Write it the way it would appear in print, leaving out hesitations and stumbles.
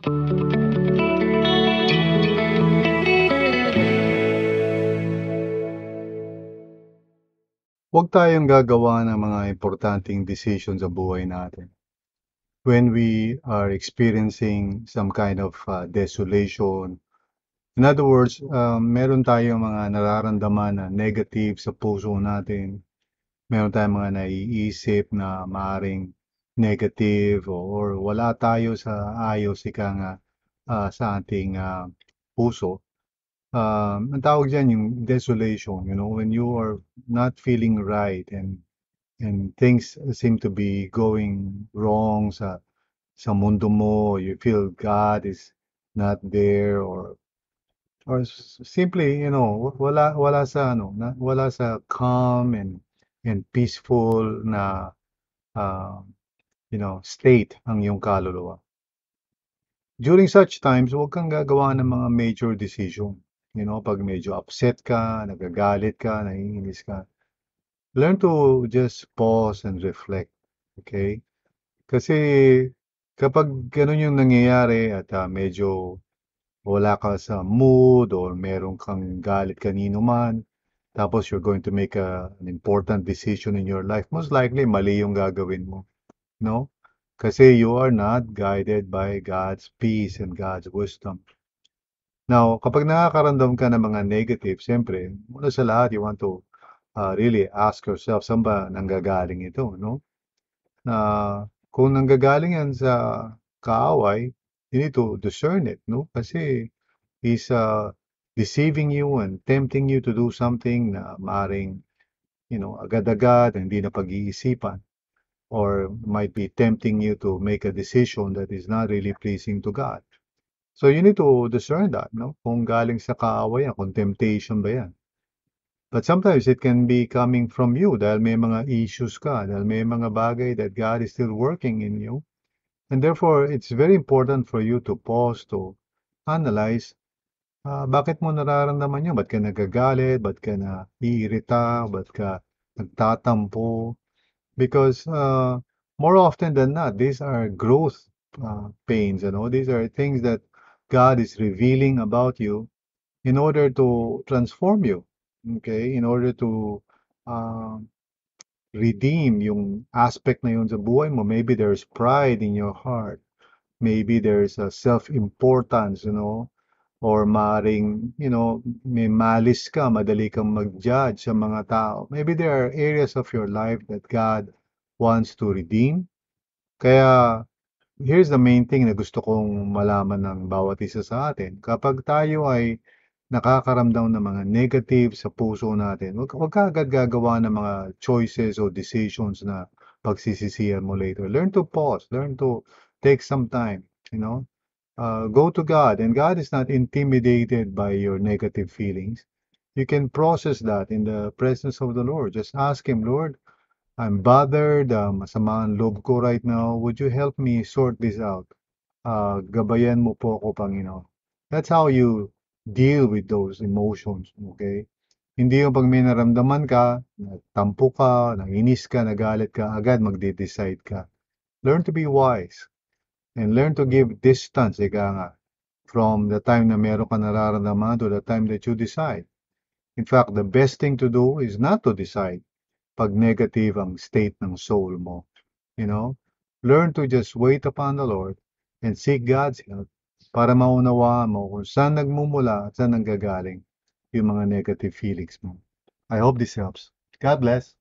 Huwag tayong gagawa ng mga importanteng desisyon sa buhay natin when we are experiencing some kind of desolation. In other words, meron tayong mga nararamdaman na negative sa puso natin. Meron tayong mga naiisip na maaring negative or wala tayo sa ayos ika nga sa ating puso. Ang tawag diyan yung desolation, when you are not feeling right and things seem to be going wrong sa mundo mo, you feel God is not there or simply, wala sa wala sa calm and peaceful na uh, state ang iyong kaluluwa. During such times, huwag kang gagawa ng mga major decision. Pag medyo upset ka, nagagalit ka, naiinis ka, learn to just pause and reflect. Okay? Kasi kapag ganun yung nangyayari at medyo wala ka sa mood or meron kang galit kanino man, tapos you're going to make an important decision in your life, most likely mali yung gagawin mo. No? Kasi you are not guided by God's peace and God's wisdom. Now, kapag nakakaramdam ka ng mga negative, siyempre, una sa lahat, you want to really ask yourself, saan ba nanggagaling ito, no? Na kung nanggagaling yan sa kaaway, you need to discern it, no? Kasi he's deceiving you and tempting you to do something na maring, agad-agad, hindi na pag-iisipan, or might be tempting you to make a decision that is not really pleasing to God. So you need to discern that, no? Kung galing sa kaaway yan, kung temptation ba yan. But sometimes it can be coming from you dahil may mga issues ka, dahil may mga bagay that God is still working in you. And therefore, it's very important for you to pause, to analyze, bakit mo nararamdaman yun? Ba't ka nagagalit? Ba't ka naiirita? Ba't ka nagtatampo? Because more often than not, these are growth pains, These are things that God is revealing about you in order to transform you, okay? In order to uh, redeem yung aspect na yun sa buhay mo. Maybe there's pride in your heart. Maybe there's a self-importance, or maring, may malice ka, madali kang mag-judge sa mga tao. Maybe there are areas of your life that God wants to redeem. Kaya, here's the main thing na gusto kong malaman ng bawat isa sa atin. Kapag tayo ay nakakaramdam ng mga negative sa puso natin, wag ka agad gagawa ng mga choices o decisions na pagsisisihan mo later. Learn to pause. Learn to take some time. Go to God, and God is not intimidated by your negative feelings. You can process that in the presence of the Lord. Just ask Him, Lord, I'm bothered, masama ang loob ko right now. Would you help me sort this out? Gabayan mo po ako, Panginoon. That's how you deal with those emotions, okay? Hindi yung pag may naramdaman ka, tampo ka, nanginis ka, nagalit ka, agad magde-decide ka. Learn to be wise and learn to give distance, ika nga, from the time na meron ka nararamdaman to the time that you decide. In fact, the best thing to do is not to decide pag negative ang state ng soul mo. Learn to just wait upon the Lord and seek God's help para maunawaan mo kung saan nagmumula at saan nanggagaling yung mga negative feelings mo. I hope this helps. God bless.